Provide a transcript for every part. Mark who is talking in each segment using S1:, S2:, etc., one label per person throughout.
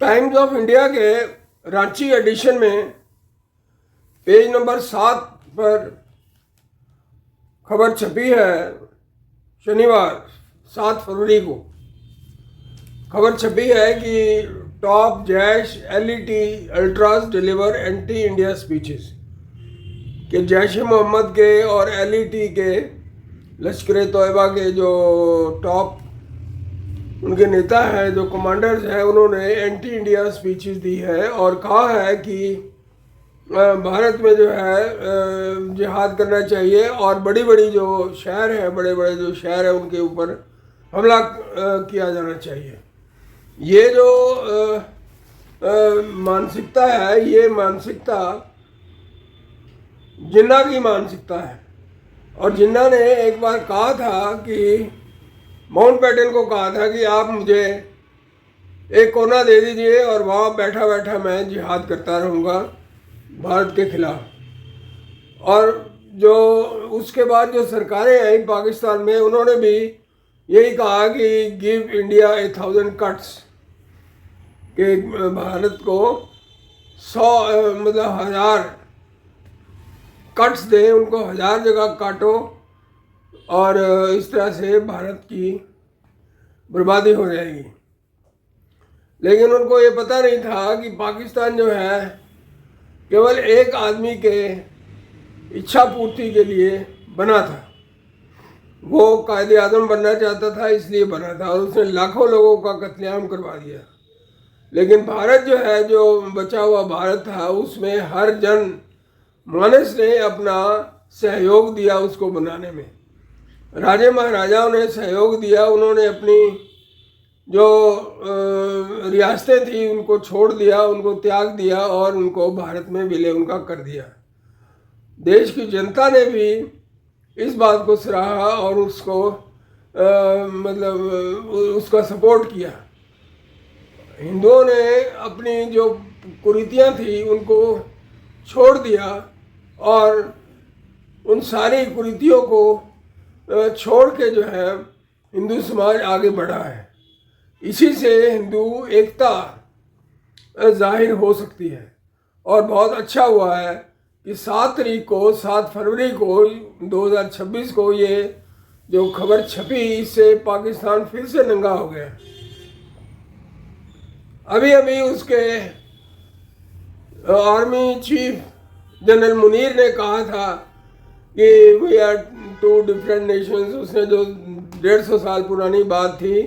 S1: Times of India के Ranchi addition में page number 7 पर खबर छपी है। शनिवार 7 फरवरी को खबर छपी है कि top Jaish LET altars deliver anti India speeches कि जैश मोहम्मद के और एलईटी के लश्कर तोयबा के जो टॉप उनके नेता हैं, जो कमांडर्स हैं, उन्होंने एंटी इंडिया स्पीचेस दी है और कहा है कि भारत में जो है जिहाद करना चाहिए और बड़ी बड़ी जो शहर हैं, बड़े बड़े जो शहर हैं उनके ऊपर हमला किया जाना चाहिए। ये जो मानसिकता है, ये मानसिकता जिन्ना की मानसिकता है। और जिन्ना ने एक बार कहा था कि माउंटबेटन को कहा था कि आप मुझे एक कोना दे दीजिए और वहाँ बैठा बैठा मैं जिहाद करता रहूँगा भारत के खिलाफ। और जो उसके बाद जो सरकारें आई पाकिस्तान में, उन्होंने भी यही कहा कि गिव इंडिया 1000 कट्स, कि भारत को 100 मतलब 1000 कट्स दें, उनको 1000 जगह काटो और इस तरह से भारत की बर्बादी हो जाएगी। लेकिन उनको ये पता नहीं था कि पाकिस्तान जो है केवल एक आदमी के इच्छा पूर्ति के लिए बना था। वो कायदे आज़म बनना चाहता था, इसलिए बना था और उसने लाखों लोगों का कत्लेआम करवा दिया। लेकिन भारत जो है, जो बचा हुआ भारत था, उसमें हर जन मानस ने अपना सहयोग दिया उसको बनाने में। राजे महाराजाओं ने सहयोग दिया, उन्होंने अपनी जो रियासतें थी उनको छोड़ दिया, उनको त्याग दिया और उनको भारत में विलय उनका कर दिया। देश की जनता ने भी इस बात को सराहा और उसको मतलब उसका सपोर्ट किया। हिंदुओं ने अपनी जो कुरीतियाँ थी उनको छोड़ दिया और उन सारी कुरीतियों को छोड़ के जो है हिंदू समाज आगे बढ़ा है। इसी से हिंदू एकता जाहिर हो सकती है। और बहुत अच्छा हुआ है कि 7 फरवरी को 2026 को ये जो खबर छपी, इससे पाकिस्तान फिर से नंगा हो गया। अभी अभी उसके आर्मी चीफ जनरल मुनीर ने कहा था कि वी आर 2 डिफरेंट नेशंस। उसने जो 150 साल पुरानी बात थी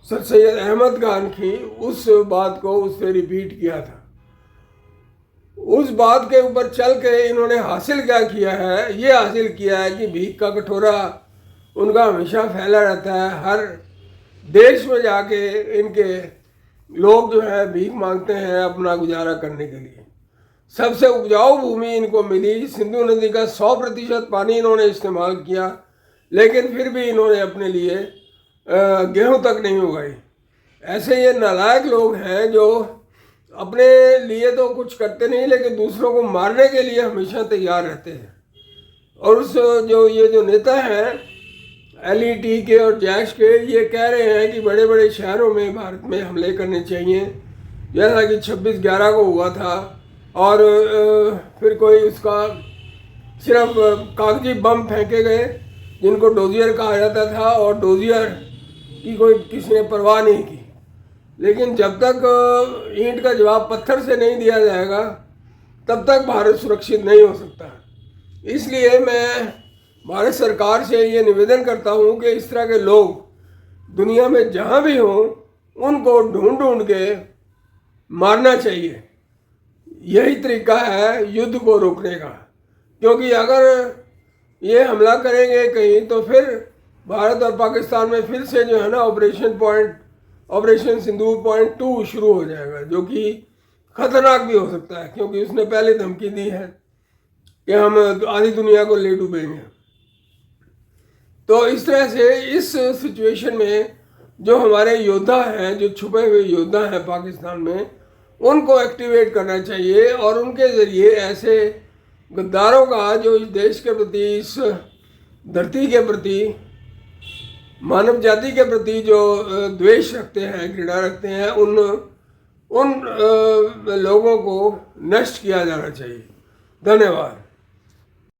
S1: सर सैयद अहमद खान की, उस बात को उसने रिपीट किया था। उस बात के ऊपर चल के इन्होंने हासिल क्या किया है? ये हासिल किया है कि भीख का कटोरा उनका हमेशा फैला रहता है। हर देश में जाके इनके लोग जो है भीख मांगते हैं अपना गुजारा करने के लिए। सबसे उपजाऊ भूमि इनको मिली, सिंधु नदी का 100% पानी इन्होंने इस्तेमाल किया, लेकिन फिर भी इन्होंने अपने लिए गेहूं तक नहीं उगाई। ऐसे ये नालायक लोग हैं जो अपने लिए तो कुछ करते नहीं, लेकिन दूसरों को मारने के लिए हमेशा तैयार रहते हैं। और उस जो ये जो नेता हैं एलईटी के और जैश के, ये कह रहे हैं कि बड़े बड़े शहरों में भारत में हमले करने चाहिए, जैसा कि 26/11 को हुआ था। और फिर कोई उसका सिर्फ कागजी बम फेंके गए जिनको डोजियर कहा जाता था, और डोजियर की कोई किसी ने परवाह नहीं की। लेकिन जब तक ईंट का जवाब पत्थर से नहीं दिया जाएगा तब तक भारत सुरक्षित नहीं हो सकता। इसलिए मैं भारत सरकार से ये निवेदन करता हूँ कि इस तरह के लोग दुनिया में जहाँ भी हों उनको ढूंढ ढूंढ के मारना चाहिए। यही तरीका है युद्ध को रोकने का। क्योंकि अगर ये हमला करेंगे कहीं तो फिर भारत और पाकिस्तान में फिर से जो है ना ऑपरेशन सिंदूर .2 शुरू हो जाएगा, जो कि खतरनाक भी हो सकता है, क्योंकि उसने पहले धमकी दी है कि हम आधी दुनिया को ले डूबेंगे। तो इस तरह से इस सिचुएशन में जो हमारे योद्धा हैं, जो छुपे हुए योद्धा हैं पाकिस्तान में, उनको एक्टिवेट करना चाहिए और उनके ज़रिए ऐसे गद्दारों का जो इस देश के प्रति, इस धरती के प्रति मानव जाति के प्रति जो द्वेष रखते हैं, घृणा रखते हैं, उन लोगों को नष्ट किया जाना चाहिए। धन्यवाद।